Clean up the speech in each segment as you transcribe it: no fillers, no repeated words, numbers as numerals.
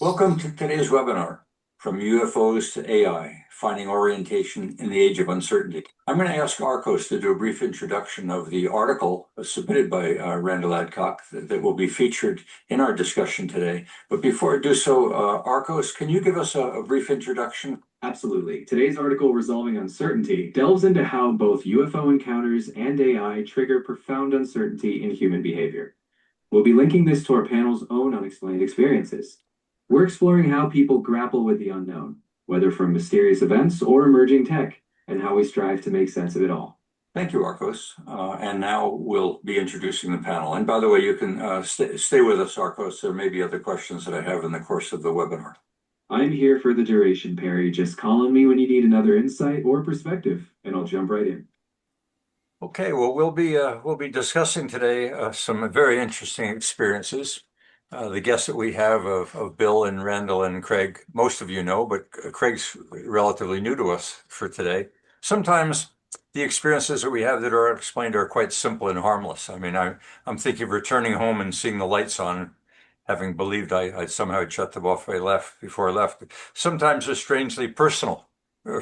Welcome to today's webinar, From UFOs to AI, Finding Orientation in the Age of Uncertainty. I'm going to ask Arcos to do a brief introduction of the article submitted by Randall Adcock that will be featured in our discussion today. But before I do so, Arcos, can you give us a brief introduction? Absolutely. Today's article, Resolving Uncertainty, delves into how both UFO encounters and AI trigger profound uncertainty in human behavior. We'll be linking this to our panel's own unexplained experiences. We're exploring how people grapple with the unknown, whether from mysterious events or emerging tech, and how we strive to make sense of it all. Thank you, Arcos. And now we'll be introducing the panel. And by the way, you can stay with us, Arcos. There may be other questions that I have in the course of the webinar. I'm here for the duration, Perry. Just call on me when you need another insight or perspective, and I'll jump right in. Okay, well, we'll be discussing today some very interesting experiences. The guests that we have of Bill and Randall and Craig, most of you know, but Craig's relatively new to us for today. Sometimes the experiences that we have that are explained are quite simple and harmless. I mean, I'm thinking of returning home and seeing the lights on, having believed I somehow had shut them off before I left. Sometimes they're strangely personal.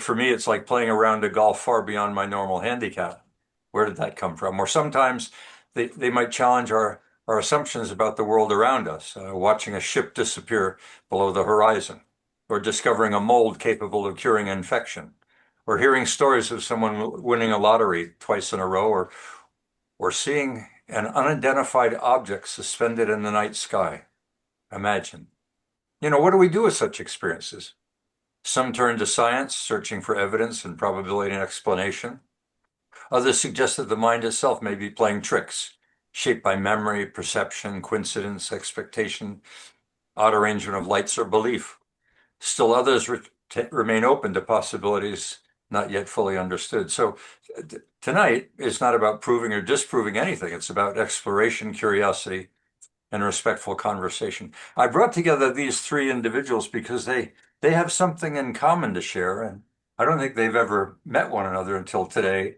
For me, it's like playing a round of golf far beyond my normal handicap. Where did that come from? Or sometimes they might challenge our assumptions about the world around us, watching a ship disappear below the horizon, or discovering a mold capable of curing infection, or hearing stories of someone winning a lottery twice in a row, or seeing an unidentified object suspended in the night sky. Imagine. What do we do with such experiences? Some turn to science, searching for evidence and probability and explanation. Others suggest that the mind itself may be playing tricks, shaped by memory, perception, coincidence, expectation, odd arrangement of lights or belief. Still others remain open to possibilities not yet fully understood. So tonight is not about proving or disproving anything. It's about exploration, curiosity, and respectful conversation. I brought together these three individuals because they have something in common to share, and I don't think they've ever met one another until today.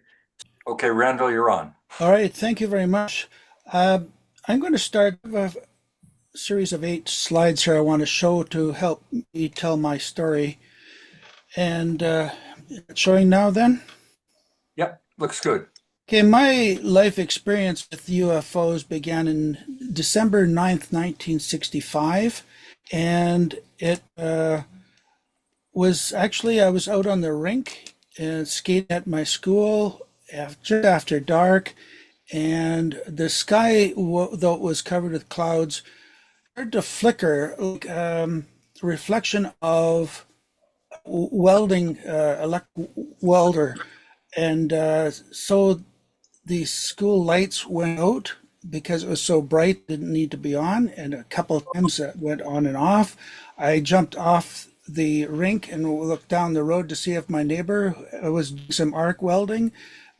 Okay, Randall, you're on. All right, thank you very much. I'm going to start a series of 8 slides here I want to show to help me tell my story. And showing now then? Yep, looks good. Okay, my life experience with UFOs began in December 9th, 1965. And it was actually, I was out on the rink and skating at my school just after dark, and the sky, though it was covered with clouds, started to flicker like a reflection of welding, electric welder. And so the school lights went out because it was so bright, didn't need to be on, and a couple of times it went on and off. I jumped off the rink and looked down the road to see if my neighbor was doing some arc welding.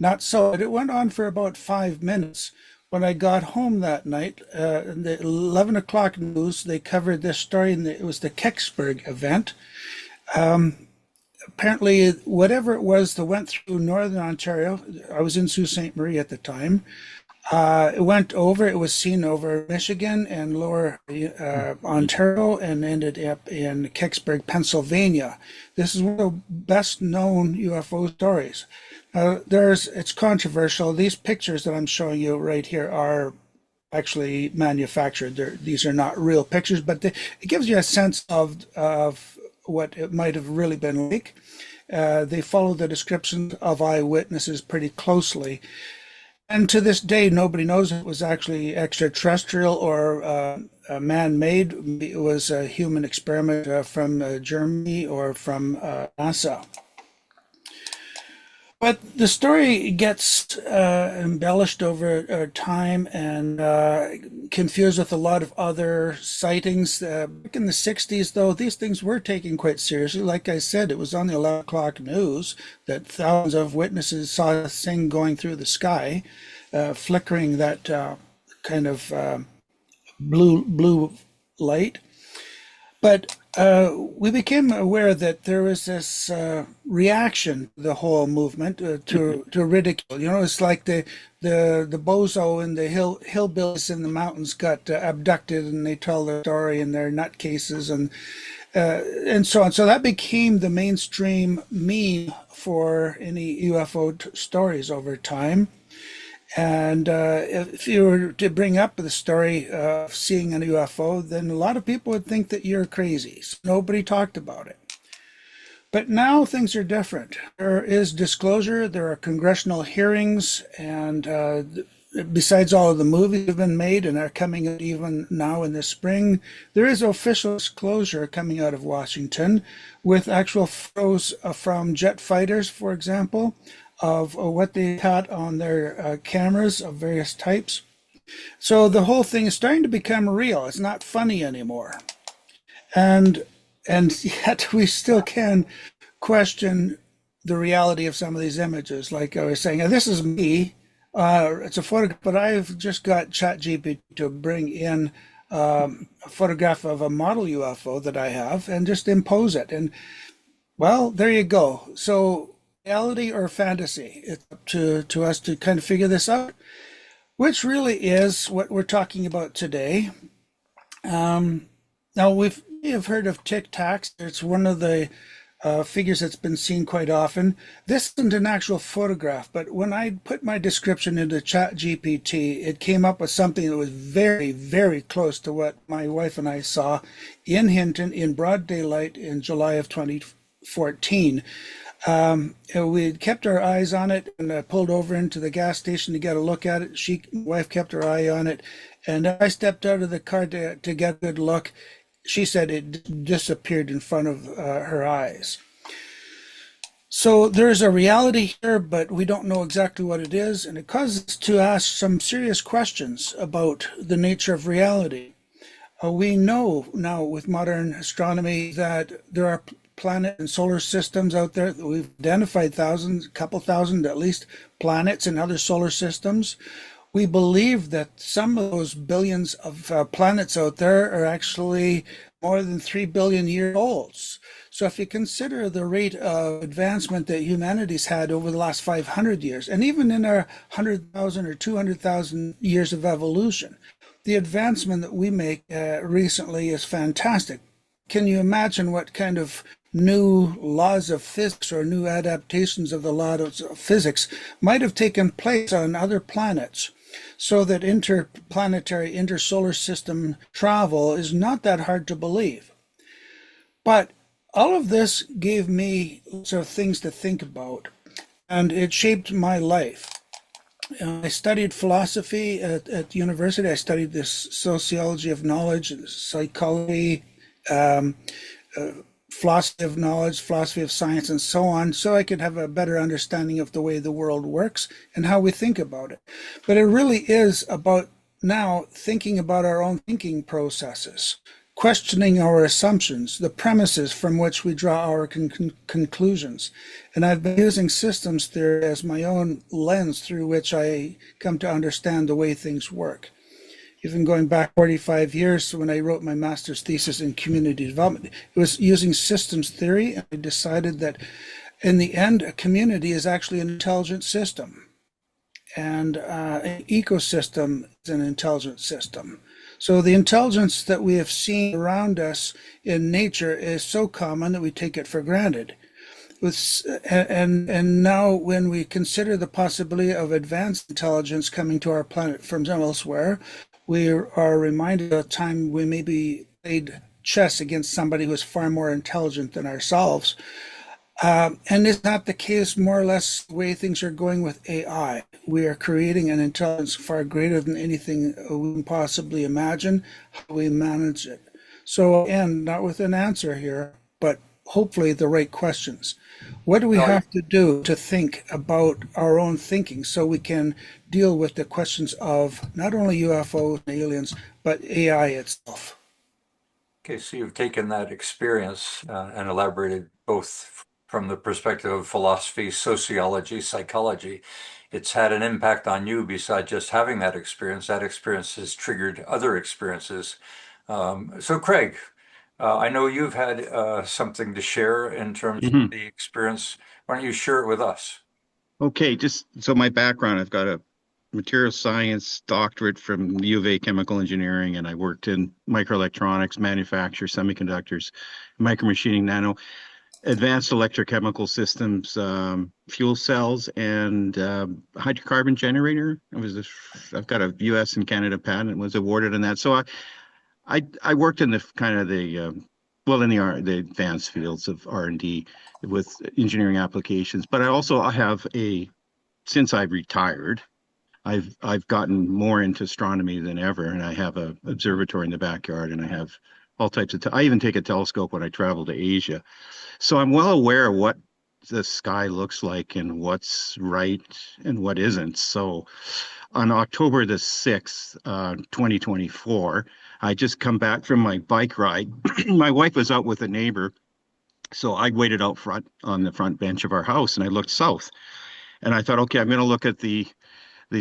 Not so. It went on for about 5 minutes. When I got home that night, in the 11 o'clock news, they covered this story, and it was the Kecksburg event. Apparently, whatever it was that went through northern Ontario, I was in Sault Ste. Marie at the time, it went over, it was seen over Michigan and lower Ontario, and ended up in Kecksburg, Pennsylvania. This is one of the best known UFO stories. It's controversial. These pictures that I'm showing you right here are actually manufactured. These are not real pictures, but it gives you a sense of what it might have really been like. They follow the descriptions of eyewitnesses pretty closely. And to this day, nobody knows if it was actually extraterrestrial or man-made. It was a human experiment from Germany or from NASA. But the story gets embellished over time and confused with a lot of other sightings. Back in the 60s, though, these things were taken quite seriously. Like I said, it was on the 11 o'clock news that thousands of witnesses saw a thing going through the sky, flickering that kind of blue light. But we became aware that there was this reaction to the whole movement to ridicule. You know, it's like the bozo and the hillbillies in the mountains got abducted, and they tell their story and they're nutcases and so on. So that became the mainstream meme for any UFO stories over time. And if you were to bring up the story of seeing a UFO, then a lot of people would think that you're crazy. So nobody talked about it. But now things are different. There is disclosure, there are congressional hearings, and besides all of the movies that have been made and are coming out even now in the spring, there is official disclosure coming out of Washington with actual photos from jet fighters, for example, of what they had on their cameras of various types. So the whole thing is starting to become real. It's not funny anymore. And and yet we still can question the reality of some of these images. Like I was saying, this is me. It's a photograph, but I've just got ChatGPT to bring in a photograph of a model UFO that I have and just impose it. And well, there you go. So reality or fantasy? It's up to us to kind of figure this out, which really is what we're talking about today. Now, we have heard of Tic Tacs. It's one of the figures that's been seen quite often. This isn't an actual photograph, but when I put my description into ChatGPT, it came up with something that was very, very close to what my wife and I saw in Hinton in broad daylight in July of 2014. We had kept our eyes on it and pulled over into the gas station to get a look at it. My wife kept her eye on it, and I stepped out of the car to get a good look. She said it disappeared in front of her eyes. So there's a reality here, but we don't know exactly what it is, and it causes us to ask some serious questions about the nature of reality. We know now with modern astronomy that there are planet and solar systems out there. We've identified thousands, a couple thousand at least, planets in other solar systems. We believe that some of those billions of planets out there are actually more than 3 billion years old. So if you consider the rate of advancement that humanity's had over the last 500 years, and even in our 100,000 or 200,000 years of evolution, the advancement that we make recently is fantastic. Can you imagine what kind of new laws of physics or new adaptations of the laws of physics might have taken place on other planets, so that interplanetary, intersolar system travel is not that hard to believe? But all of this gave me lots of things to think about, and it shaped my life. I studied philosophy at university. I studied this sociology of knowledge, psychology, philosophy of knowledge, philosophy of science, and so on, so I could have a better understanding of the way the world works and how we think about it. But it really is about now thinking about our own thinking processes, questioning our assumptions, the premises from which we draw our conclusions. And I've been using systems theory as my own lens through which I come to understand the way things work. Even going back 45 years when I wrote my master's thesis in community development, it was using systems theory, and I decided that in the end, a community is actually an intelligent system, and an ecosystem is an intelligent system. So the intelligence that we have seen around us in nature is so common that we take it for granted. And now when we consider the possibility of advanced intelligence coming to our planet from elsewhere, we are reminded of a time we maybe played chess against somebody who is far more intelligent than ourselves. And is not the case more or less the way things are going with AI? We are creating an intelligence far greater than anything we can possibly imagine. How we manage it. So, and not with an answer here, but hopefully the right questions. What do we have to do to think about our own thinking so we can deal with the questions of not only UFOs and aliens, but AI itself? Okay, so you've taken that experience and elaborated both from the perspective of philosophy, sociology, psychology. It's had an impact on you besides just having that experience. That experience has triggered other experiences. So, Craig, I know you've had something to share in terms of Hmm. the experience. Why don't you share it with us? Okay, just so my background, I've got a material science doctorate from the U of A chemical engineering, and I worked in microelectronics, manufacture, semiconductors, micromachining, nano, advanced electrochemical systems, fuel cells, and hydrocarbon generator. I've got a U.S. and Canada patent, was awarded on that. So I worked in the kind of well, in the advanced fields of R&D with engineering applications, but I have since I've retired, I've gotten more into astronomy than ever, and I have a observatory in the backyard, and I have all types of. I even take a telescope when I travel to Asia, so I'm well aware of what the sky looks like and what's right and what isn't. So on October the 6th, 2024, I just come back from my bike ride. My wife was out with a neighbor, so I waited out front on the front bench of our house, and I looked south. And I thought, okay, I'm going to look at the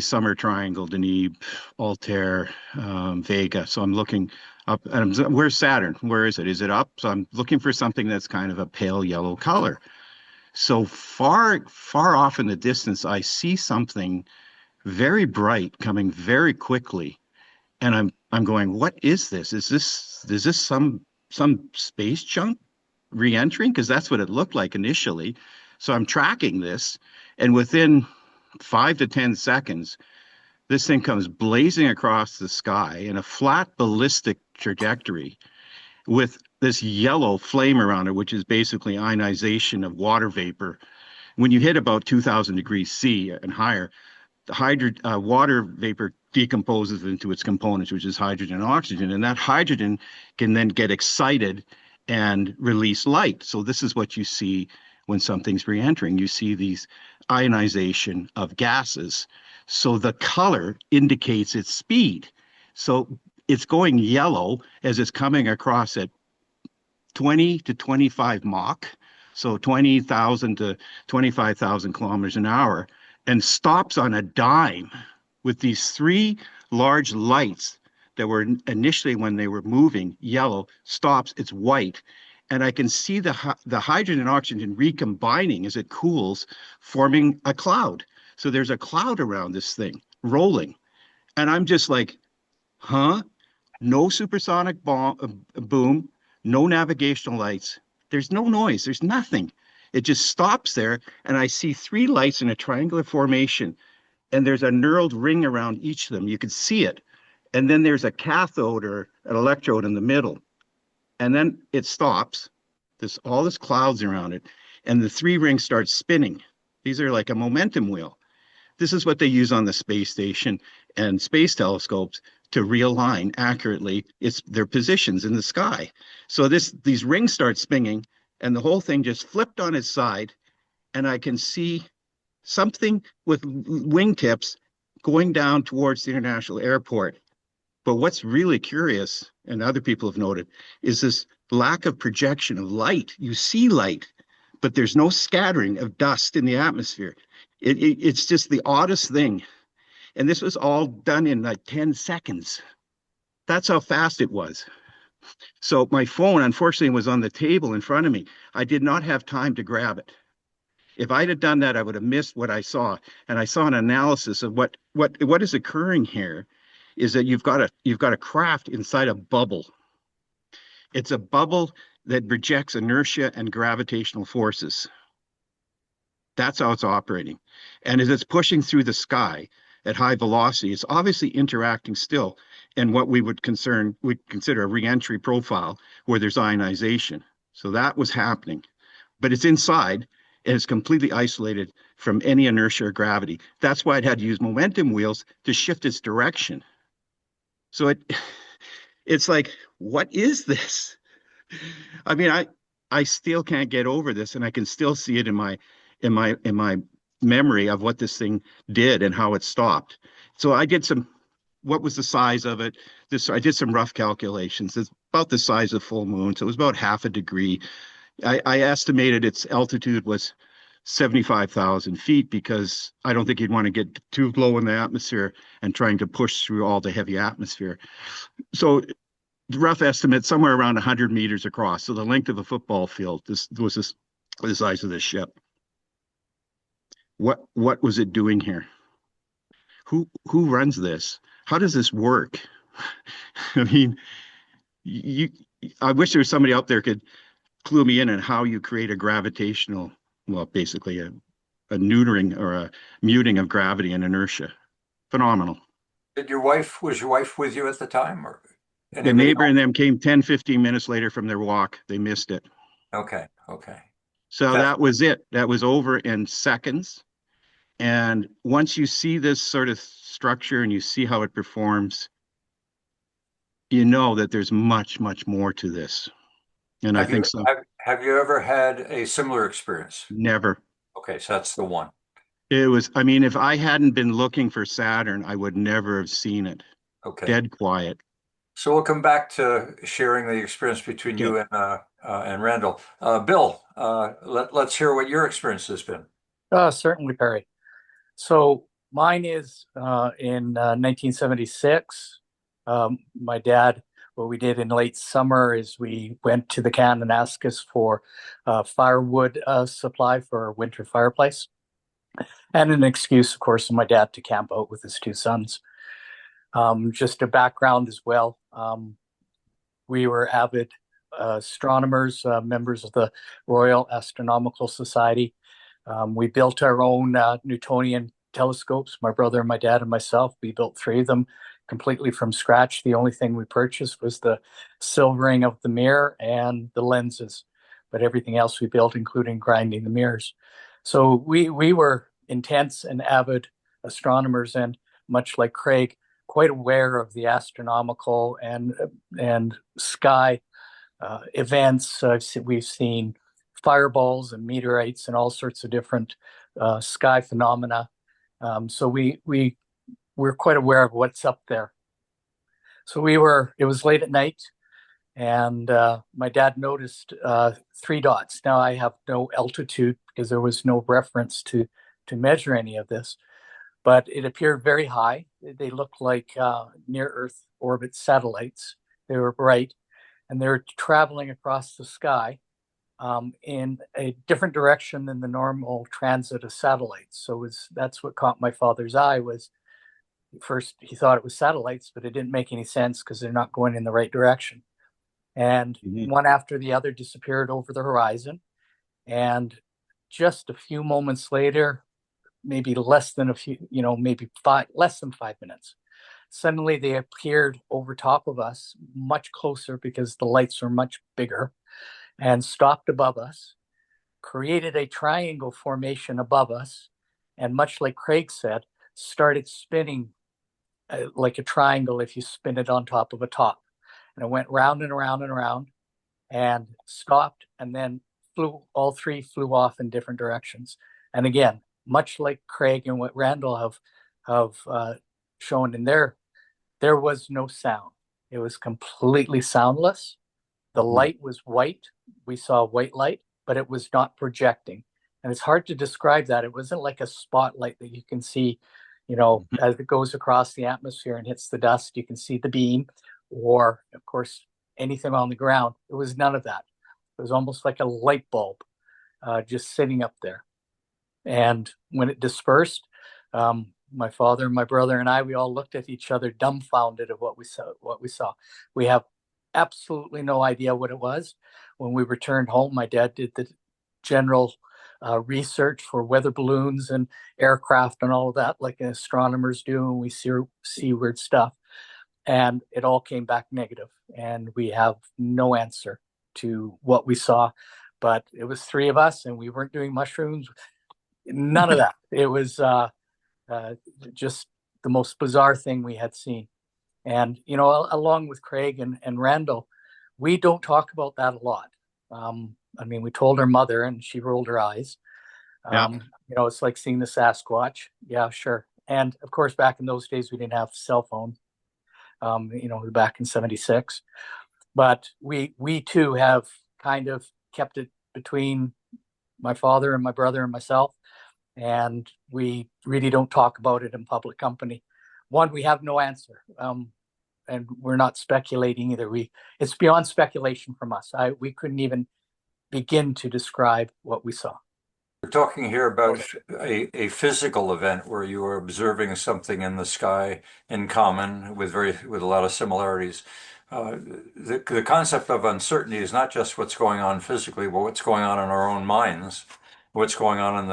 summer triangle, Deneb, Altair, Vega. So I'm looking up, and where's Saturn? Where is it? Is it up? So I'm looking for something that's kind of a pale yellow color. So far, far off in the distance, I see something very bright coming very quickly, and I'm going, what is this? Is this some space junk re-entering? Because that's what it looked like initially. So I'm tracking this, and within 5 to 10 seconds, this thing comes blazing across the sky in a flat ballistic trajectory with this yellow flame around it, which is basically ionization of water vapor. When you hit about 2000 degrees C and higher, the water vapor decomposes into its components, which is hydrogen and oxygen, and that hydrogen can then get excited and release light. So this is what you see when something's re-entering. You see these ionization of gases. So the color indicates its speed. So it's going yellow as it's coming across at 20 to 25 Mach, so 20,000 to 25,000 kilometers an hour, and stops on a dime with these three large lights that were initially, when they were moving, yellow, stops, it's white. And I can see the hydrogen and oxygen recombining as it cools, forming a cloud. So there's a cloud around this thing rolling. And I'm just like, huh? No supersonic boom, no navigational lights. There's no noise. There's nothing. It just stops there, and I see three lights in a triangular formation, and there's a knurled ring around each of them. You can see it. And then there's a cathode or an electrode in the middle. And then it stops. There's all this clouds around it, and the three rings start spinning. These are like a momentum wheel. This is what they use on the space station and space telescopes to realign accurately their positions in the sky. So these rings start spinning, and the whole thing just flipped on its side, and I can see something with wingtips going down towards the international airport. But what's really curious, and other people have noted, is this lack of projection of light. You see light, but there's no scattering of dust in the atmosphere. It's just the oddest thing. And this was all done in like 10 seconds. That's how fast it was. So my phone, unfortunately, was on the table in front of me. I did not have time to grab it. If I'd have done that, I would have missed what I saw. And I saw an analysis of what is occurring here is that you've got a craft inside a bubble. It's a bubble that rejects inertia and gravitational forces. That's how it's operating. And as it's pushing through the sky at high velocity, it's obviously interacting still in what we'd consider a reentry profile where there's ionization. So that was happening. But it's inside and it's completely isolated from any inertia or gravity. That's why it had to use momentum wheels to shift its direction. So it's like, what is this? I mean, I still can't get over this, and I can still see it in my memory of what this thing did and how it stopped. So I did what was the size of it? I did some rough calculations. It's about the size of full moon, so it was about half a degree. I estimated its altitude was 75,000 feet because I don't think you'd want to get too low in the atmosphere and trying to push through all the heavy atmosphere. So rough estimate, somewhere around 100 meters across. So the length of a football field. This was the size of this ship. What was it doing here? Who runs this? How does this work? I mean, you. I wish there was somebody out there could clue me in on how you create a gravitational, well, basically a neutering or a muting of gravity and inertia. Phenomenal. Was your wife with you at the time, or The anybody neighbor else? and them came 10, 15 minutes later from their walk. They missed it. Okay, okay. So That, that was it. That was over in seconds. And once you see this sort of structure and you see how it performs, you know that there's much, much more to this. And I have you think so. have you ever had a similar experience? Never. Okay, so that's the one. It was, I mean, if I hadn't been looking for Saturn, I would never have seen it. Okay. Dead quiet. So we'll come back to sharing the experience between Okay. you and Randall. Bill, let's hear what your experience has been. Certainly, Perry. So mine is in 1976. My dad, what we did in late summer is we went to the Kananaskis for firewood supply for our winter fireplace, and an excuse, of course, for my dad to camp out with his two sons. Just a background as well. We were avid astronomers, members of the Royal Astronomical Society. We built our own Newtonian telescopes. My brother and my dad and myself, we built 3 of them completely from scratch. The only thing we purchased was the silvering of the mirror and the lenses, but everything else we built, including grinding the mirrors. So we were intense and avid astronomers, and much like Craig, quite aware of the astronomical and sky events. We've seen fireballs and meteorites and all sorts of different sky phenomena. So we're quite aware of what's up there. So it was late at night, and my dad noticed 3 dots. Now I have no altitude because there was no reference to measure any of this, but it appeared very high. They looked like near Earth orbit satellites. They were bright, and they were traveling across the sky in a different direction than the normal transit of satellites. So that's what caught my father's eye. Was first he thought it was satellites, but it didn't make any sense because they're not going in the right direction. And one after the other disappeared over the horizon. And just a few moments later, maybe less than less than 5 minutes, suddenly they appeared over top of us, much closer because the lights were much bigger, and stopped above us, created a triangle formation above us, and much like Craig said, started spinning like a triangle if you spin it on top of a top. And it went round and around and around and stopped, and then all 3 flew off in different directions. And again, much like Craig and what Randall have shown in there was no sound. It was completely soundless. The light was white. We saw white light, but it was not projecting. And it's hard to describe that. It wasn't like a spotlight that you can see, as it goes across the atmosphere and hits the dust, you can see the beam, or of course, anything on the ground. It was none of that. It was almost like a light bulb just sitting up there. And when it dispersed, my father, my brother, and we all looked at each other, dumbfounded of what we saw. We have absolutely no idea what it was. When we returned home, my dad did the general research for weather balloons and aircraft and all of that, like astronomers do, and we see weird stuff. And it all came back negative, and we have no answer to what we saw. But it was 3 of us, and we weren't doing mushrooms. None of that. It was just the most bizarre thing we had seen. And, along with Craig and Randall, we don't talk about that a lot. We told our mother, and she rolled her eyes. It's like seeing the Sasquatch. Yeah, sure. And of course, back in those days, we didn't have cell phone, back in 76. But we too have kind of kept it between my father and my brother and myself. And we really don't talk about it in public company. One, we have no answer. and we're not speculating either. It's beyond speculation from us. We couldn't even begin to describe what we saw. We're talking here about a physical event where you are observing something in the sky in common with a lot of similarities. The concept of uncertainty is not just what's going on physically, but what's going on in our own minds, what's going on in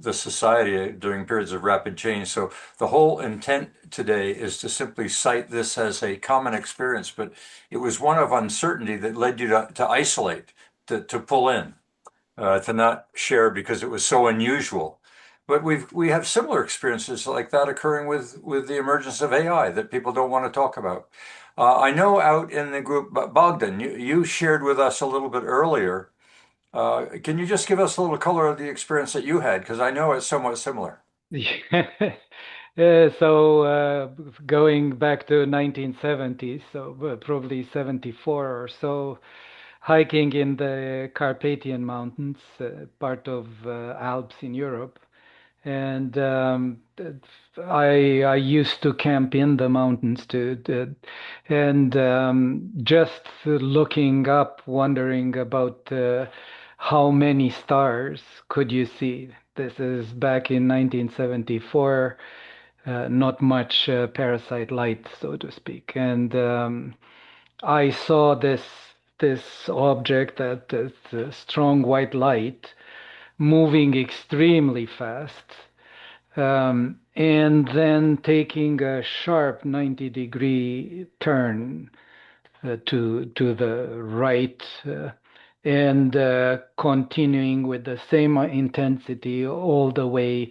the society during periods of rapid change. So the whole intent today is to simply cite this as a common experience, but it was one of uncertainty that led you to isolate, to pull in. To not share because it was so unusual. But we have similar experiences like that occurring with the emergence of AI that people don't want to talk about. I know out in the group, Bogdan, you shared with us a little bit earlier. Can you just give us a little color of the experience that you had? Because I know it's somewhat similar. Yeah. So going back to 1970s, so probably 74 or so, hiking in the Carpathian Mountains, part of Alps in Europe. And I used to camp in the mountains and just looking up, wondering about how many stars could you see. This is back in 1974, not much parasite light, so to speak. And I saw this object, that strong white light, moving extremely fast, and then taking a sharp 90-degree turn to the right, and continuing with the same intensity all the way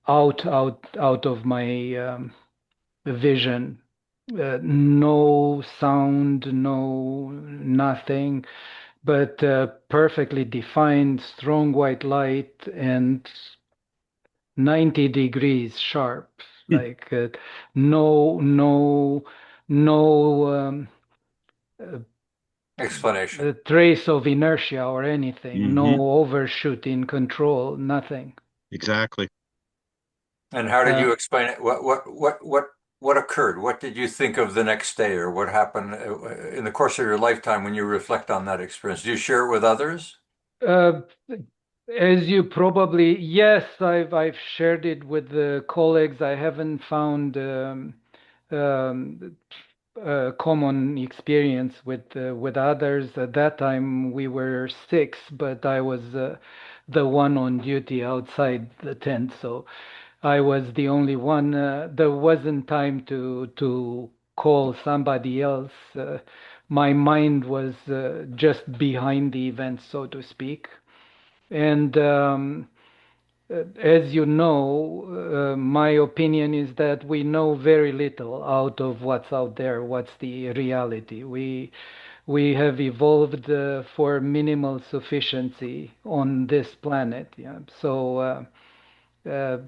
out of my vision. No sound, no nothing, but perfectly defined, strong white light and 90 degrees sharp, like no no no Explanation. trace of inertia or anything, Mhm. no overshoot in control, nothing. Exactly. And how did Uh, you explain it? What occurred? What did you think of the next day, or what happened in the course of your lifetime when you reflect on that experience? Do you share it with others? uh, as you probably, yes, I've shared it with the colleagues. I haven't found um, common experience with others. At that time, we were six, but I was the one on duty outside the tent, so I was the only one. There wasn't time to call somebody else. My mind was just behind the event, so to speak. And as you know, my opinion is that we know very little out of what's out there, what's the reality. We have evolved for minimal sufficiency on this planet. Yeah. So uh,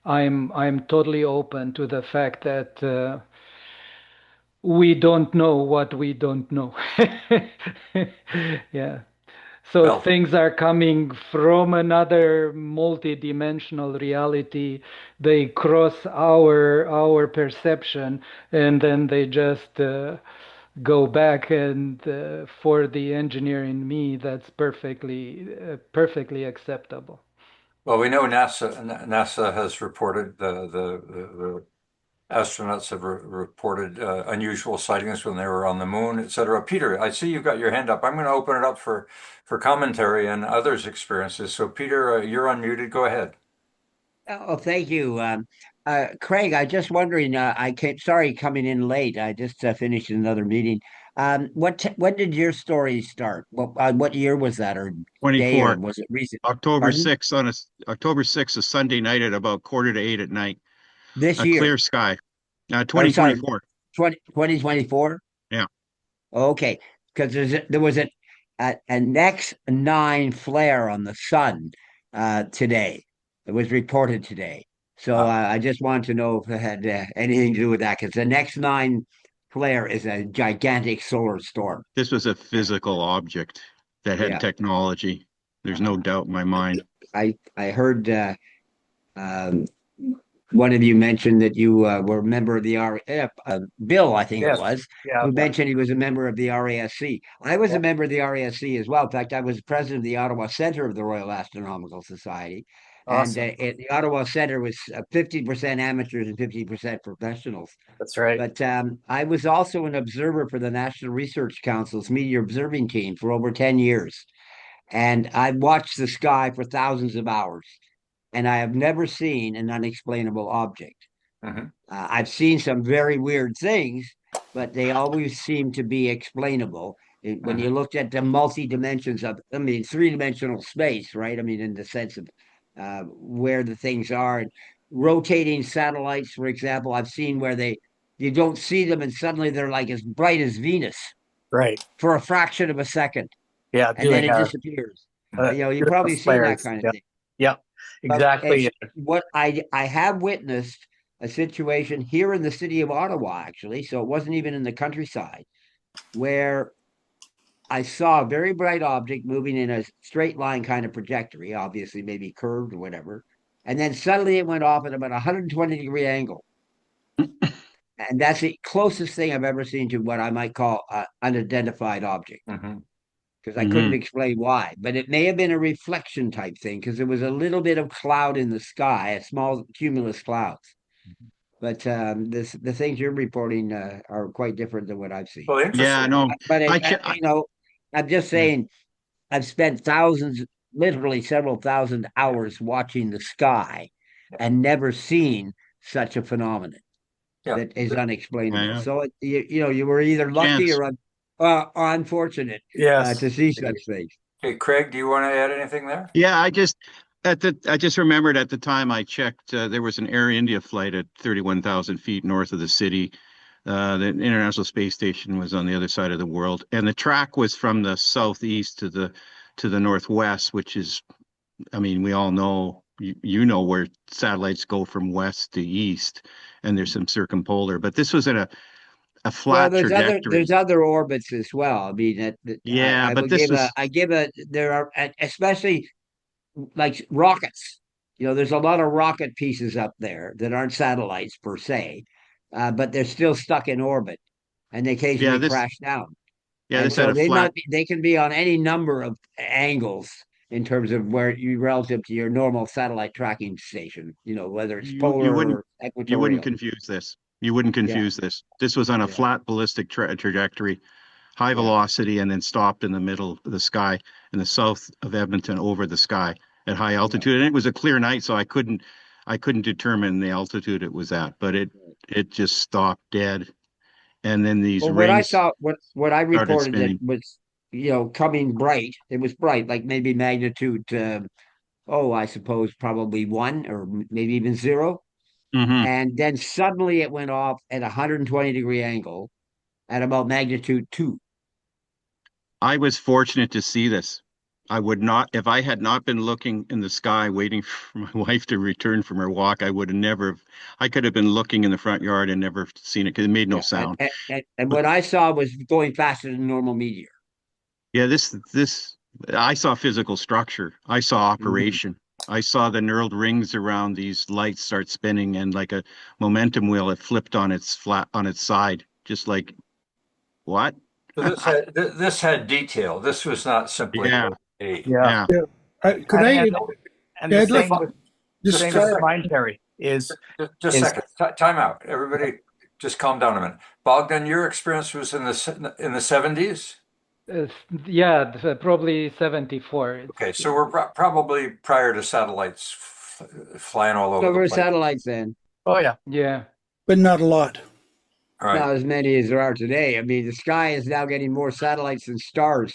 I'm totally open to the fact that we don't know what we don't know. Yeah. So Well, things are coming from another multi-dimensional reality. They cross our perception, and then they just go back. And for the engineer in me, that's perfectly acceptable. well, we know NASA has reported the astronauts have reported unusual sightings when they were on the moon, et cetera. Peter, I see you've got your hand up. I'm going to open it up for commentary and others' experiences. So, Peter, you're unmuted. Go ahead. Oh, thank you. Craig, I just wondering, sorry coming in late. I just finished another meeting. When did your story start? What year was that, or day, or 24. was it recent? October Pardon? 6th October 6th, a Sunday night at about 7:45 at night. This A clear year, sky. or sorry, 2024. 2024? Yeah. Okay, because there was an X9 flare on the sun today. It was reported today. So Ah, I just wanted to know if it had anything to do with that, because the X9 flare is a gigantic solar storm. This was a physical object that had Yeah. technology. There's no Uh, doubt in my mind. I heard um, one of you mentioned that you were a member of the RAF. Bill, I think it Yes. was, Yeah. who mentioned he was a member of the RASC. I was a member of the RASC as well. In fact, I was president of the Ottawa Centre of the Royal Astronomical Society. And Awesome. the Ottawa Centre was 50% amateurs and 50% professionals. That's right. But I was also an observer for the National Research Council's meteor observing team for over 10 years. And I watched the sky for thousands of hours, and I have never seen an unexplainable object. Mhm. I've seen some very weird things, but they always seem to be explainable. When you looked at the multi dimensions of, I mean, three-dimensional space, right? I mean, in the sense of where the things are. And rotating satellites, for example, I've seen where you don't see them and suddenly they're like as bright as Venus Right. for a fraction of a second, Yeah. and then Doing it disappears. You've doing probably seen that flares. kind of Yeah. thing. Yeah. But Exactly. what I have witnessed a situation here in the city of Ottawa, actually, so it wasn't even in the countryside, where I saw a very bright object moving in a straight line kind of trajectory, obviously maybe curved or whatever, and then suddenly it went off at about a 120-degree angle. And that's the closest thing I've ever seen to what I might call an unidentified object, Mhm. because I couldn't explain why. But it may have been a reflection type thing, because there was a little bit of cloud in the sky, a small cumulus clouds. But the things you're reporting are quite different than what I've seen. Well, Yeah, interesting. no, But I, ch- I I'm just yeah. saying, I've spent thousands, literally several thousand hours watching the sky, and never seen such a phenomenon Yeah. that is unexplainable. Yeah. So you were either lucky Chance. or unfortunate Yes. to see such things. Okay, Craig, do you want to add anything there? Yeah, I just remembered at the time I checked, there was an Air India flight at 31,000 feet north of the city. The International Space Station was on the other side of the world, and the track was from the southeast to the northwest, which is, I mean, we all know, you know where satellites go from west to east, and there's some circumpolar, but this was in a Well, flat trajectory. there's other orbits as well. I mean, Yeah, I but will this give was, there are, especially like rockets. There's a lot of rocket pieces up there that aren't satellites per se, but they're still stuck in orbit, and they yeah, occasionally crash down. And this had so a flat. they can be on any number of angles in terms of where you relative to your normal satellite tracking station. Whether it's You polar wouldn't or you wouldn't equatorial. confuse this. You wouldn't Yeah, confuse this. This was on a yeah, flat ballistic trajectory, high yeah, velocity, and then stopped in the middle of the sky in the south of Edmonton over the sky at high yeah. altitude. And it was a clear night, so I couldn't determine the altitude it was at, but it just stopped dead. And then these Well, what I rings saw, what I started reported that spinning. was, coming bright. It was bright, like maybe magnitude, I suppose probably one or maybe even zero. Hmm. And then suddenly it went off at a 120-degree angle at about magnitude two. I was fortunate to see this. I would not, if I had not been looking in the sky waiting for my wife to return from her walk, I would have never, I could have been looking in the front yard and never seen it because it made no Yeah, sound. and But what I saw was going faster than normal meteor. yeah, I saw physical structure. I saw Mhm. operation. I saw the knurled rings around these lights start spinning and like a momentum wheel, it flipped on its on its side, just like, what? So this had detail. This was not simply Yeah, a. Yeah. yeah. Yeah. Could And I? and, and Yeah, the I'd like thing with just thing Just a with start. second. mine, Terry, Just a is second. Time out. Everybody, just calm down a minute. Bogdan, your experience was in the 70s. Uh, yeah, probably 74. Okay, so we're probably prior to satellites flying all over So the we're place. satellites then, oh yeah. Yeah. But not a lot. All right. not as many as there are today. I mean, the sky is now getting more satellites than stars,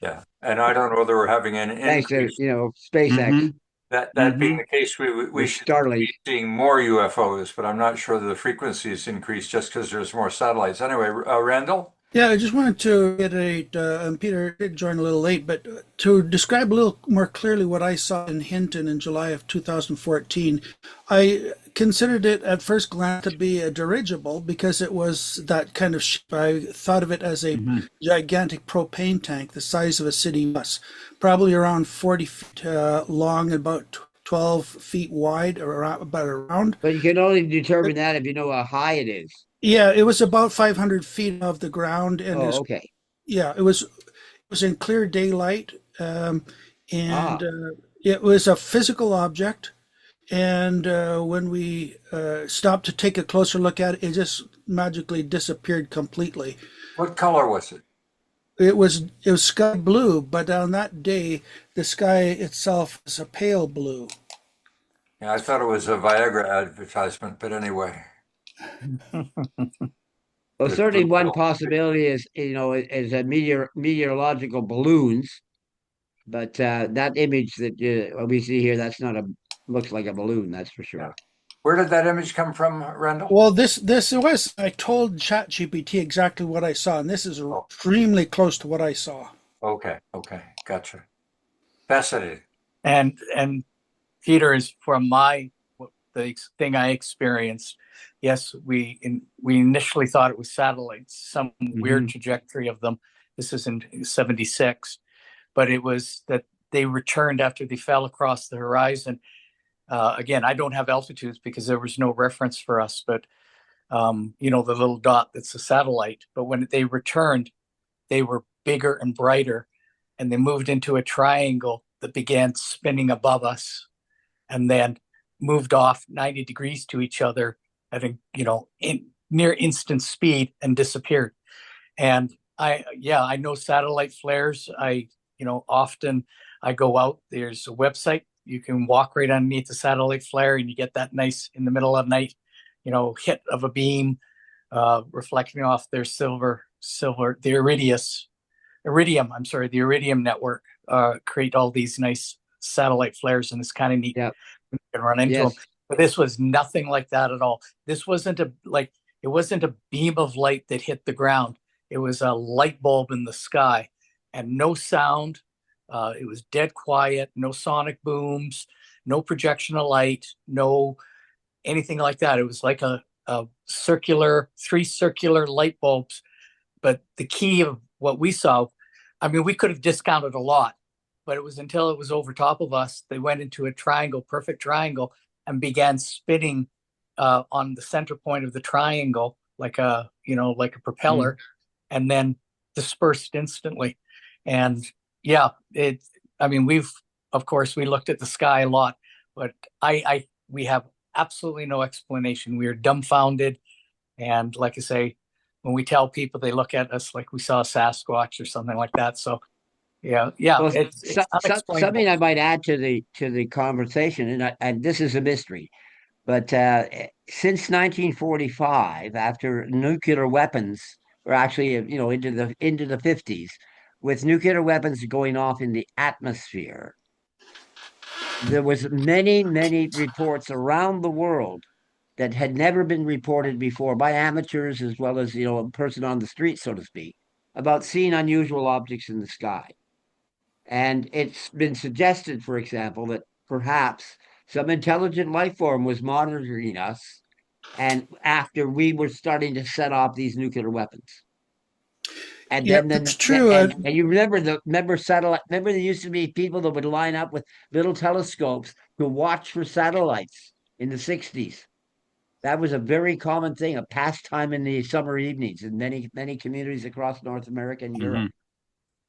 Yeah, and I don't know whether we're having an thanks to increase. SpaceX Hmm. That being Hmm. the case, we with should Starlink. be seeing more UFOs, but I'm not sure that the frequencies increase just because there's more satellites. Anyway, Randall? Yeah, I just wanted to reiterate, Peter did join a little late, but to describe a little more clearly what I saw in Hinton in July of 2014, I considered it at first glance to be a dirigible because it was that kind of ship. I thought of it as a Hmm. gigantic propane tank the size of a city bus, probably around 40 feet long, about 12 feet wide or around, about around. But you can only determine that if you know how high it is. Yeah, it was about 500 feet above the ground, and Oh, is okay. yeah, it was in clear daylight, and Ah, it was a physical object. And when we stopped to take a closer look at it, it just magically disappeared completely. What color was it? It was sky blue, but on that day, the sky itself was a pale blue. Yeah, I thought it was a Viagra advertisement, but anyway, well, there's certainly blue one pill. possibility is a meteorological balloons, but that image that we see here, that's not a looks like a balloon, that's for Yeah. sure. Where did that image come from, Randall? Well, this was I told ChatGPT exactly what I saw, and this is Oh, extremely close to what I saw. okay, okay, gotcha. Fascinating. And Peter, is from the thing I experienced. Yes, we initially thought it was satellites, some weird Hmm. trajectory of them. This is in '76, but it was that they returned after they fell across the horizon. Again, I don't have altitudes because there was no reference for us, but the little dot that's a satellite. But when they returned, they were bigger and brighter, and they moved into a triangle that began spinning above us, and then moved off 90 degrees to each other at in near instant speed and disappeared. And I know satellite flares. Often I go out, there's a website, you can walk right underneath the satellite flare and you get that nice in the middle of night, hit of a beam, reflecting off their the iridium network, create all these nice satellite flares, and it's kind of neat. Yeah. You can run into them. Yes. But this was nothing like that at all. This wasn't it wasn't a beam of light that hit the ground. It was a light bulb in the sky and no sound. It was dead quiet, no sonic booms, no projection of light, no anything like that. It was like a three circular light bulbs. But the key of what we saw, I mean, we could have discounted a lot, but it was until it was over top of us, they went into a triangle, perfect triangle, and began spinning on the center point of the triangle like a propeller, and then dispersed instantly. And yeah, I mean, of course, we looked at the sky a lot, but we have absolutely no explanation. We are dumbfounded. And like I say, when we tell people, they look at us like we saw a Sasquatch or something like that. So yeah, Well, it's unexplainable. something I might add to the conversation, and this is a mystery, but since 1945, after nuclear weapons were actually into the 50s, with nuclear weapons going off in the atmosphere, there was many reports around the world that had never been reported before by amateurs as well as a person on the street, so to speak, about seeing unusual objects in the sky. And it's been suggested, for example, that perhaps some intelligent life form was monitoring us, and after we were starting to set off these nuclear weapons. And Yeah, then, that's true. and you remember satellite. Remember, there used to be people that would line up with little telescopes to watch for satellites in the '60s. That was a very common thing, a pastime in the summer evenings in many communities across North America and Europe.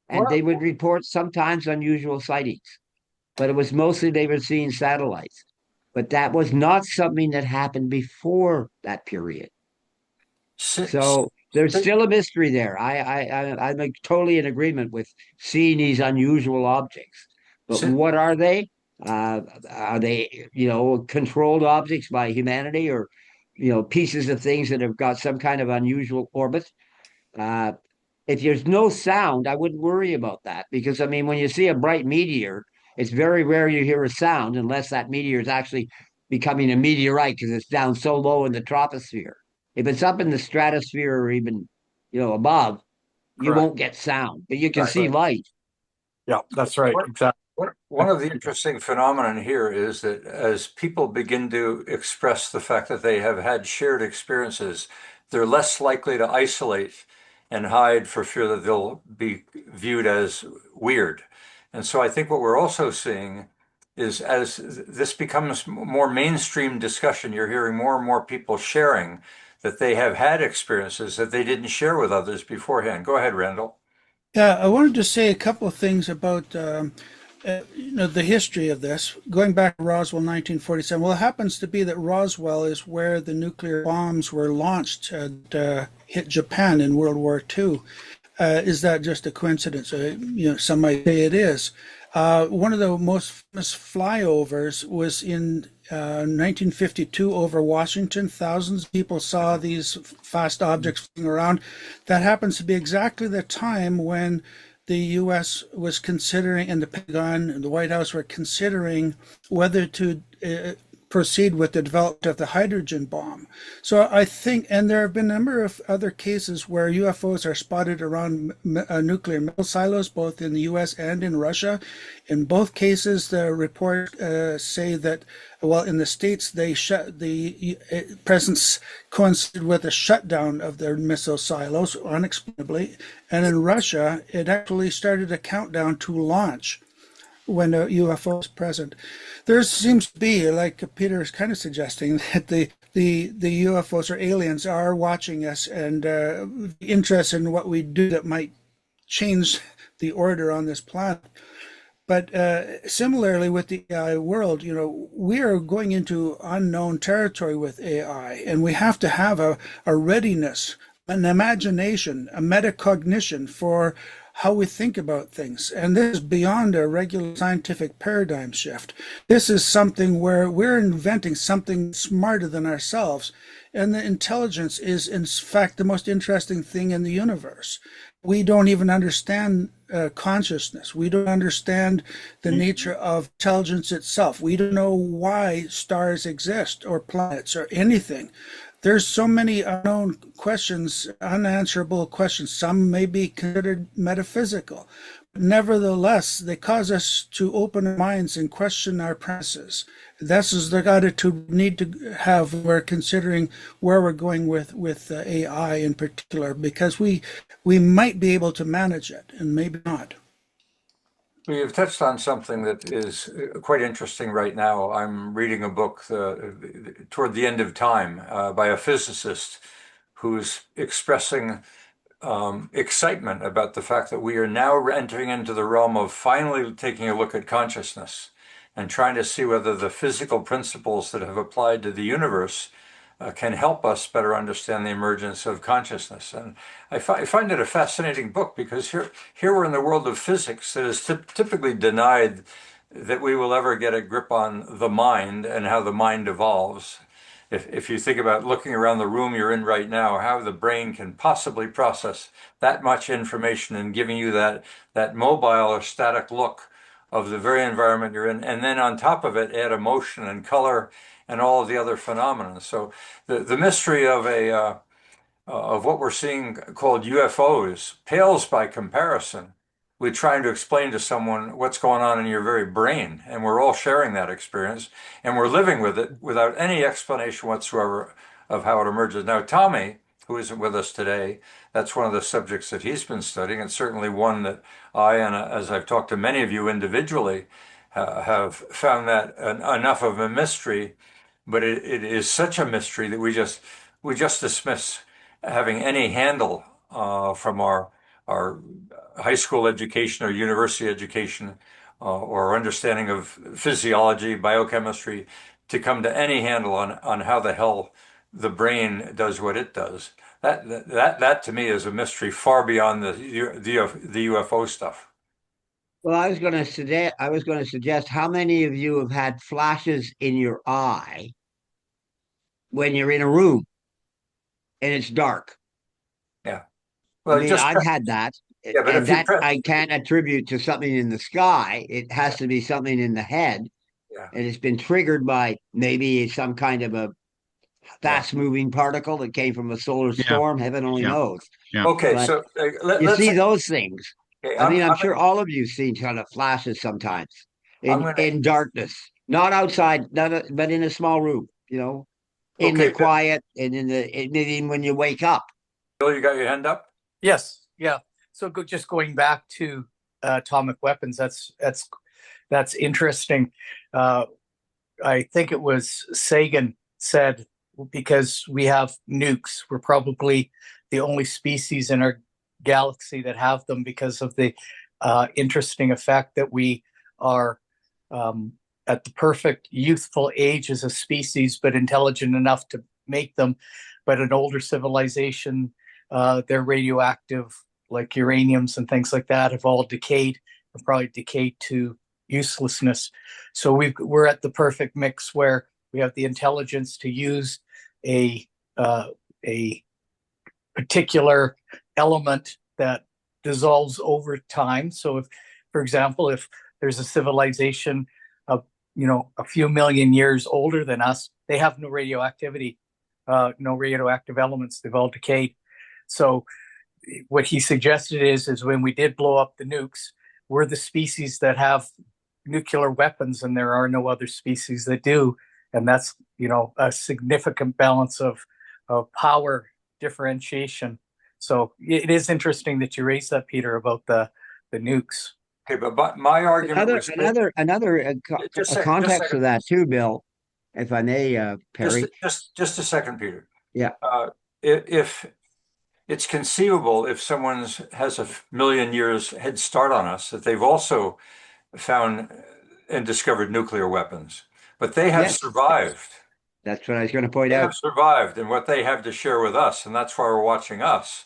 Hmm. And they would report sometimes unusual sightings, but it was mostly they were seeing satellites. But that was not something that happened before that period. Si- So there's si- still a mystery there. I'm totally in agreement with seeing these unusual objects. But si- what are they? Are they, controlled objects by humanity, or, pieces of things that have got some kind of unusual orbit? Uh, if there's no sound, I wouldn't worry about that, because I mean, when you see a bright meteor, it's very rare you hear a sound unless that meteor is actually becoming a meteorite because it's down so low in the troposphere. If it's up in the stratosphere or even, above, you Correct. won't get sound, but you can Right. see light. Yeah, that's right. What, Exactly. one of the interesting phenomenon here is that as people begin to express the fact that they have had shared experiences, they're less likely to isolate and hide for fear that they'll be viewed as weird. And so I think what we're also seeing is as this becomes more mainstream discussion, you're hearing more and more people sharing that they have had experiences that they didn't share with others beforehand. Go ahead, Randall. Yeah, I wanted to say a couple of things about the history of this. Going back to Roswell, 1947. Well, it happens to be that Roswell is where the nuclear bombs were launched and hit Japan in World War II. Is that just a coincidence? Some might say it is. One of the most famous flyovers was in 1952 over Washington. Thousands of people saw these fast objects flying around. That happens to be exactly the time when the U.S. was considering, and the Pentagon and the White House were considering whether to proceed with the development of the hydrogen bomb. So I think, and there have been a number of other cases where UFOs are spotted around nuclear metal silos, both in the US and in Russia. In both cases, the reports say that, well, in the States, the presence coincided with a shutdown of their missile silos, unexplainably. And in Russia, it actually started a countdown to launch when a UFO is present. There seems to be, like Peter is kind of suggesting, that the UFOs or aliens are watching us and interested in what we do that might change the order on this planet. But similarly with the AI world, we are going into unknown territory with AI, and we have to have a readiness, an imagination, a metacognition for how we think about things. And this is beyond a regular scientific paradigm shift. This is something where we're inventing something smarter than ourselves. And the intelligence is, in fact, the most interesting thing in the universe. We don't even understand consciousness. We don't understand the nature of intelligence itself. We don't know why stars exist or planets or anything. There's so many unknown questions, unanswerable questions. Some may be considered metaphysical. Nevertheless, they cause us to open our minds and question our premises. This is the attitude we need to have when we're considering where we're going with AI in particular, because we might be able to manage it and maybe not. Well, you've touched on something that is quite interesting right now. I'm reading a book, Toward the End of Time, by a physicist who's expressing excitement about the fact that we are now entering into the realm of finally taking a look at consciousness and trying to see whether the physical principles that have applied to the universe can help us better understand the emergence of consciousness. And I find it a fascinating book because here we're in the world of physics that is typically denied that we will ever get a grip on the mind and how the mind evolves. If you think about looking around the room you're in right now, how the brain can possibly process that much information and giving you that mobile or static look of the very environment you're in, and then on top of it add emotion and color and all of the other phenomena. So the mystery of what we're seeing called UFOs pales by comparison with trying to explain to someone what's going on in your very brain. And we're all sharing that experience and we're living with it without any explanation whatsoever of how it emerges. Now, Tommy, who isn't with us today, that's one of the subjects that he's been studying, and certainly one that I, and as I've talked to many of you individually, have found that enough of a mystery. But it is such a mystery that we just dismiss having any handle from our high school education or university education or understanding of physiology, biochemistry, to come to any handle on how the hell the brain does what it does. That to me is a mystery far beyond the UFO stuff. Well, I was going to suggest how many of you have had flashes in your eye when you're in a room and it's dark? Yeah. I Well, mean, I've had that, yeah, but and if you that I can't attribute to something in the sky. It has to be something in the head, yeah, and it's been triggered by maybe some kind of a yeah. fast-moving particle that came from a solar Yeah, storm. Heaven only yeah, knows. yeah. Okay, But so you let's. see those things. Okay, I mean, I'm sure all of you've seen kind of flashes sometimes I'm in gonna. darkness, not outside, but in a small room. In the Okay, quiet and maybe when you wake up. Bill, you got your hand up? Yes, yeah. So just going back to atomic weapons, that's that's interesting. I think it was Sagan said, because we have nukes, we're probably the only species in our galaxy that have them because of the interesting effect that we are at the perfect youthful age as a species, but intelligent enough to make them. But an older civilization, they're radioactive, like uraniums and things like that, have all decayed, have probably decayed to uselessness. So we're at the perfect mix where we have the intelligence to use a particular element that dissolves over time. So if, for example, if there's a civilization of, a few million years older than us, they have no radioactivity, no radioactive elements. They've all decayed. So what he suggested is when we did blow up the nukes, we're the species that have nuclear weapons, and there are no other species that do. And that's, a significant balance of power differentiation. So it is interesting that you raised that, Peter, about the nukes. Okay, but my argument was Another context of that too, Bill, if I may, Perry. just a second, Peter. Yeah. If it's conceivable, if someone has a million years head start on us, that they've also found and discovered nuclear weapons, but they have survived. That's what I was going to point They out. have survived, and what they have to share with us, and that's why we're watching us,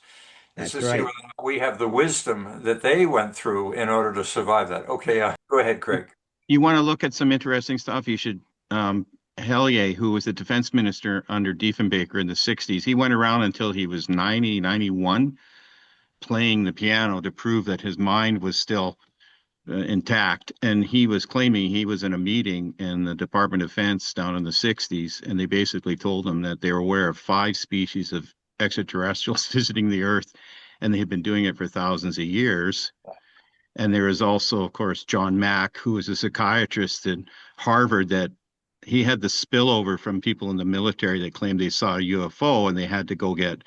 is to see whether we have the wisdom that they went through in order to survive that. Okay, go ahead, Craig. You want to look at some interesting stuff? You should. Hellier, who was the defense minister under Diefenbaker in the 60s, he went around until he was 90, 91, playing the piano to prove that his mind was still intact. And he was claiming he was in a meeting in the Department of Defense down in the 60s, and they basically told him that they were aware of 5 species of extraterrestrials visiting the Earth, and they had been doing it for thousands of years. And there is also, of course, John Mack, who was a psychiatrist at Harvard, that he had the spillover from people in the military that claimed they saw a UFO, and they had to go get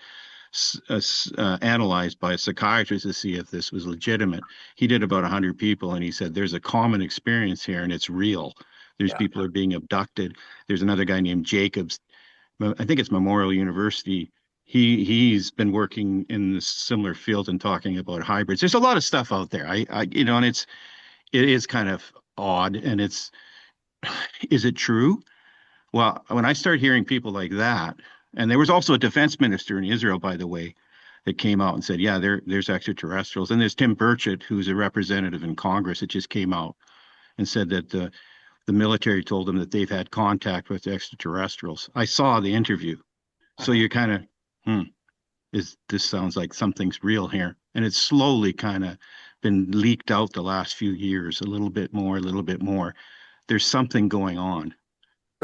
analyzed by a psychiatrist to see if this was legitimate. He did about 100 people, and he said there's a common experience here, and it's real. There's people are being abducted. There's another guy named Jacobs. I think it's Memorial University. He's been working in this similar field and talking about hybrids. There's a lot of stuff out there. And it is kind of odd. And is it true? Well, when I start hearing people like that, and there was also a defense minister in Israel, by the way, that came out and said, yeah, there's extraterrestrials. And there's Tim Burchett, who's a representative in Congress, that just came out and said that the military told them that they've had contact with extraterrestrials. I saw the interview. So you're kind of, this sounds like something's real here. And it's slowly kind of been leaked out the last few years, a little bit more. There's something going on.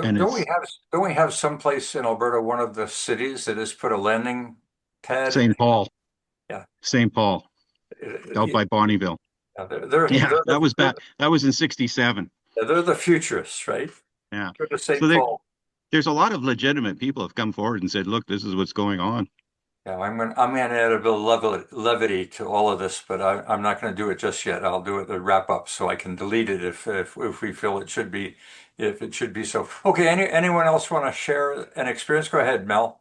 And don't we have someplace in Alberta, one of the cities that has put a landing pad? St. Paul. Yeah. St. Paul. Out by Bonnyville. That was back. That was in 1967. They're the futurists, right? Yeah. St. Paul. There's a lot of legitimate people have come forward and said, look, this is what's going on. Yeah, I'm going to add a bit of levity to all of this, but I'm not going to do it just yet. I'll do it the wrap up so I can delete it if we feel it should be, if it should be so. Okay, anyone else want to share an experience? Go ahead, Mel.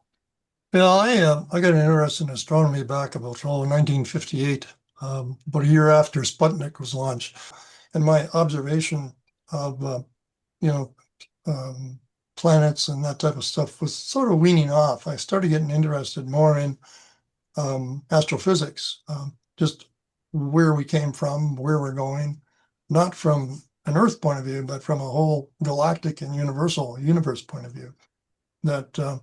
Yeah, I got an interest in astronomy back about 1958, about a year after Sputnik was launched, and my observation of planets and that type of stuff was sort of weaning off. I started getting interested more in astrophysics, just where we came from, where we're going, not from an Earth point of view, but from a whole galactic and universe point of view. That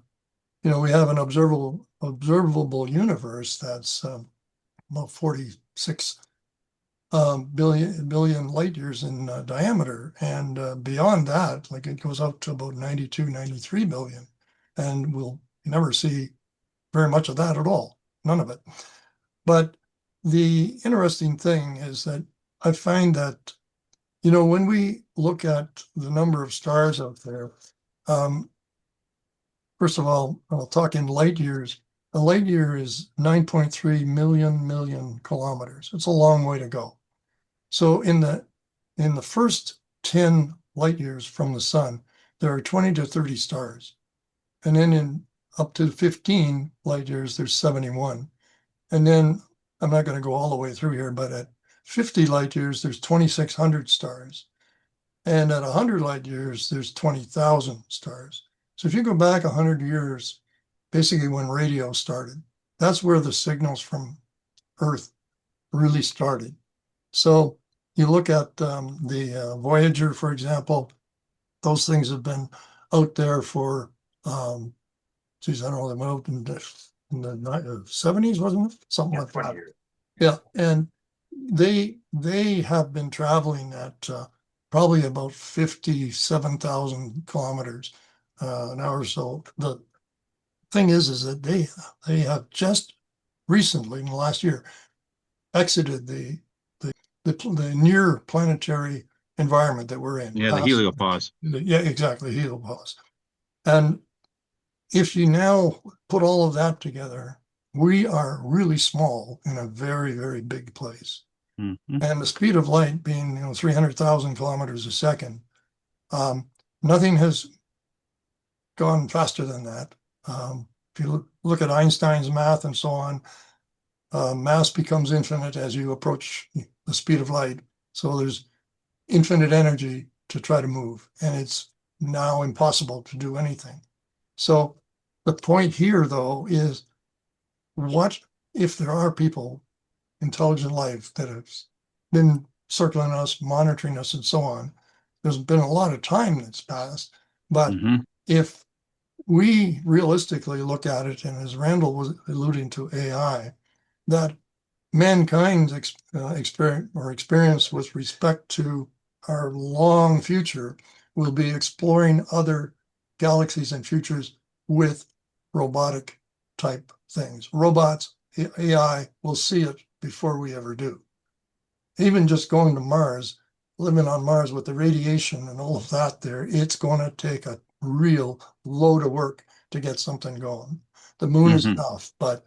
we have an observable universe that's about 46 billion light years in diameter, and beyond that, like it goes up to about 92, 93 billion, and we'll never see very much of that at all, none of it. But the interesting thing is that I find that, when we look at the number of stars out there, first of all, I'll talk in light years. A light year is 9.3 million kilometers. It's a long way to go. So in the in the first 10 light years from the sun, there are 20 to 30 stars. And then in up to 15 light years, there's 71. And then I'm not going to go all the way through here, but at 50 light years, there's 2,600 stars. And at 100 light years, there's 20,000 stars. So if you go back 100 years, basically when radio started, that's where the signals from Earth really started. So you look at the Voyager, for example, those things have been out there for, geez, I don't know, they went out in the 70s, wasn't it? Something like 20 that. years. Yeah, and they have been traveling at probably about 57,000 kilometers an hour. So the thing is that they have just recently, in the last year, exited the near planetary environment that we're in. Yeah, the heliopause. Yeah, exactly, heliopause. And if you now put all of that together, we are really small in a very, very big place. Mm-hmm. And the speed of light being 300,000 kilometers a second, nothing has gone faster than that. If you look at Einstein's math and so on, mass becomes infinite as you approach the speed of light. So there's infinite energy to try to move, and it's now impossible to do anything. So the point here, though, is what if there are people, intelligent life, that have been circling us, monitoring us, and so on? There's been a lot of time that's passed, but Mm-hmm. if we realistically look at it, and as Randall was alluding to AI, that mankind's experience with respect to our long future will be exploring other galaxies and futures with robotic type things. Robots, AI will see it before we ever do. Even just going to Mars, living on Mars with the radiation and all of that there, it's going to take a real load of work to get something going. The moon is Mm-hmm. tough, but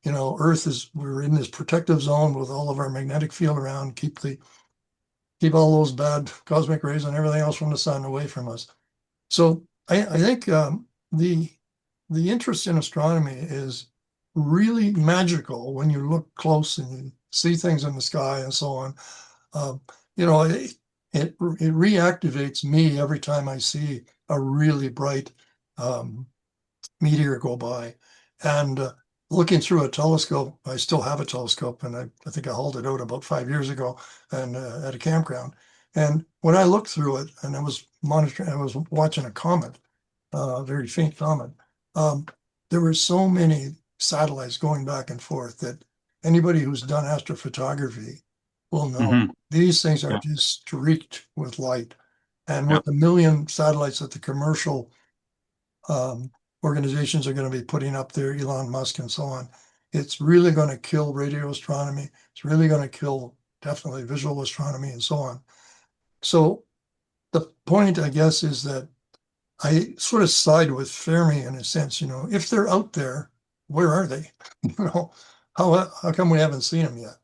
Earth we're in this protective zone with all of our magnetic field around, keep all those bad cosmic rays and everything else from the sun away from us. So I think the interest in astronomy is really magical when you look close and you see things in the sky and so on. It reactivates me every time I see a really bright meteor go by. And looking through a telescope, I still have a telescope, and I think I hauled it out about 5 years ago and at a campground. And when I looked through it, and I was watching a comet, a very faint comet, there were so many satellites going back and forth that anybody who's done astrophotography will know Mm-hmm. these things are Yeah. just streaked with light. And Yeah. with the million satellites that the commercial organizations are going to be putting up there, Elon Musk and so on, it's really going to kill radio astronomy. It's really going to kill definitely visual astronomy and so on. So the point, I guess, is that I sort of side with Fermi in a sense. If they're out there, where are they? How come we haven't seen them yet?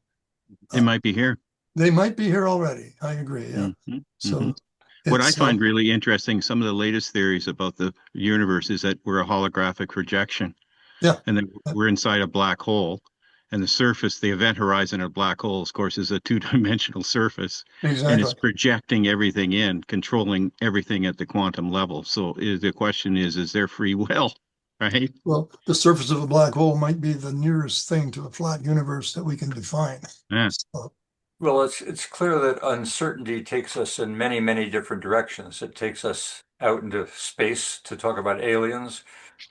It might be here. They might be here already. I agree. Yeah. Mm-hmm. So Mm-hmm. What I it's find really interesting, some of the latest theories about the universe is that we're a holographic projection, yeah, and that we're inside a black hole. And the surface, the event horizon of a black hole, of course, is a two-dimensional surface, and exactly. it's projecting everything in, controlling everything at the quantum level. So the question is there free will, right? Well, the surface of a black hole might be the nearest thing to a flat universe that we can define. Yeah. So, Well, it's clear that uncertainty takes us in many, many different directions. It takes us out into space to talk about aliens,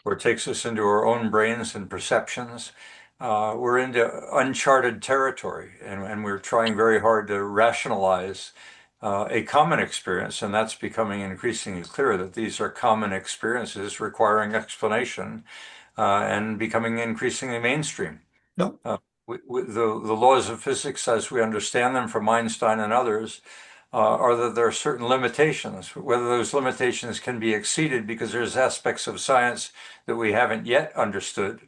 or it takes us into our own brains and perceptions. We're into uncharted territory, and we're trying very hard to rationalize a common experience, and that's becoming increasingly clear that these are common experiences requiring explanation and becoming increasingly mainstream. yep. The laws of physics, as we understand them from Einstein and others, are that there are certain limitations. Whether those limitations can be exceeded because there's aspects of science that we haven't yet understood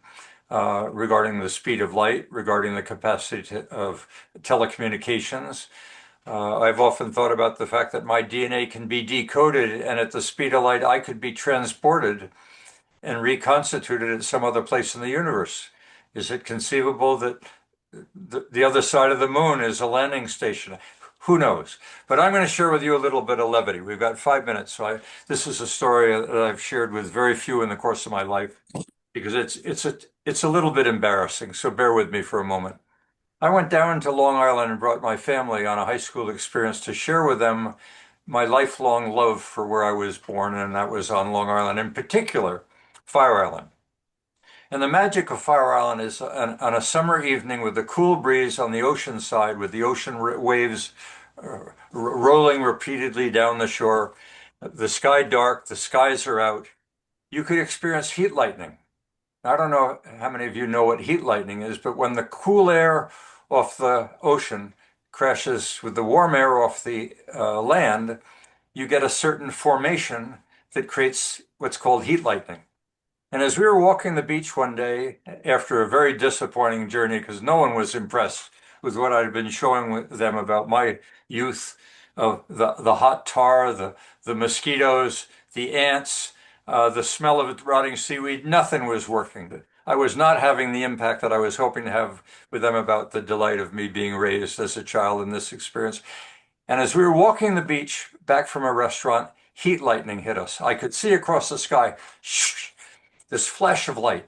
regarding the speed of light, regarding the capacity of telecommunications, I've often thought about the fact that my DNA can be decoded, and at the speed of light, I could be transported and reconstituted at some other place in the universe. Is it conceivable that the other side of the moon is a landing station? Who knows? But I'm going to share with you a little bit of levity. We've got 5 minutes, so this is a story that I've shared with very few in the course of my life because it's a little bit embarrassing. So bear with me for a moment. I went down to Long Island and brought my family on a high school experience to share with them my lifelong love for where I was born, and that was on Long Island, in particular, Fire Island. And the magic of Fire Island is on a summer evening with the cool breeze on the ocean side, with the ocean waves rolling repeatedly down the shore, the sky dark, the skies are out. You could experience heat lightning. I don't know how many of you know what heat lightning is, but when the cool air off the ocean crashes with the warm air off the land, you get a certain formation that creates what's called heat lightning. And as we were walking the beach one day after a very disappointing journey, because no one was impressed with what I'd been showing them about my youth, of the hot tar, the mosquitoes, the ants, the smell of rotting seaweed, nothing was working. I was not having the impact that I was hoping to have with them about the delight of me being raised as a child in this experience. And as we were walking the beach back from a restaurant, heat lightning hit us. I could see across the sky, this flash of light.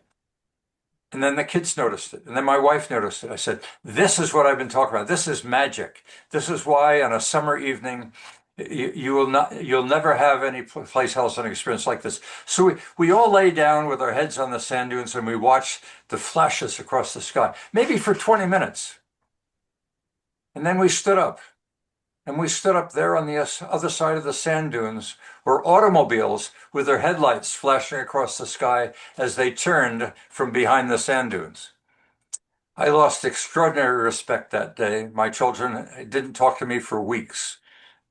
And then the kids noticed it. And then my wife noticed it. I said, this is what I've been talking about. This is magic. This is why on a summer evening, you'll never have any place else an experience like this. So we all lay down with our heads on the sand dunes and we watched the flashes across the sky, maybe for 20 minutes. And then we stood up. And we stood up there on the other side of the sand dunes were automobiles with their headlights flashing across the sky as they turned from behind the sand dunes. I lost extraordinary respect that day. My children didn't talk to me for weeks.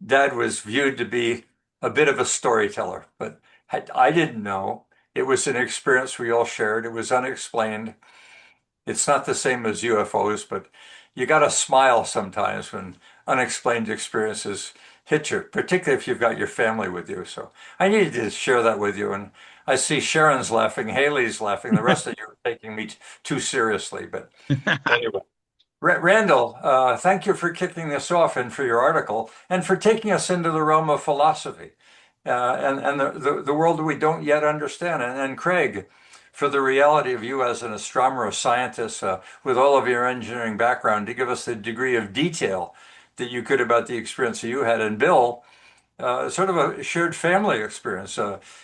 Dad was viewed to be a bit of a storyteller, but I didn't know. It was an experience we all shared. It was unexplained. It's not the same as UFOs, but you got to smile sometimes when unexplained experiences hit you, particularly if you've got your family with you. So I needed to share that with you. And I see Sharon's laughing, Haley's laughing, the rest of you are taking me too seriously. But anyway. Randall, thank you for kicking this off and for your article and for taking us into the realm of philosophy and the world that we don't yet understand. And Craig, for the reality of you as an astronomer, a scientist, with all of your engineering background, to give us the degree of detail that you could about the experience that you had. And Bill, sort of a shared family experience.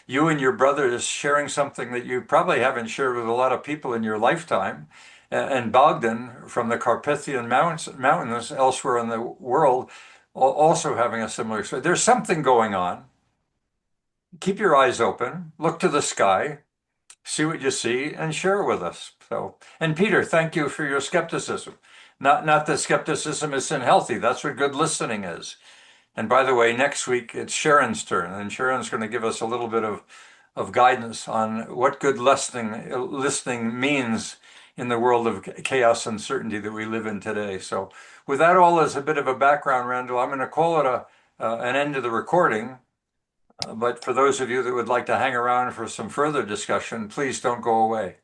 You and your brothers sharing something that you probably haven't shared with a lot of people in your lifetime. And Bogdan from the Carpathian Mountains elsewhere in the world also having a similar experience. There's something going on. Keep your eyes open, look to the sky, see what you see, and share it with us. So, and Peter, thank you for your skepticism. Not that skepticism isn't healthy. That's what good listening is. And by the way, next week it's Sharon's turn, and Sharon's going to give us a little bit of guidance on what good listening means in the world of chaos and uncertainty that we live in today. So with that all as a bit of a background, Randall, I'm going to call it an end to the recording. But for those of you that would like to hang around for some further discussion, please don't go away.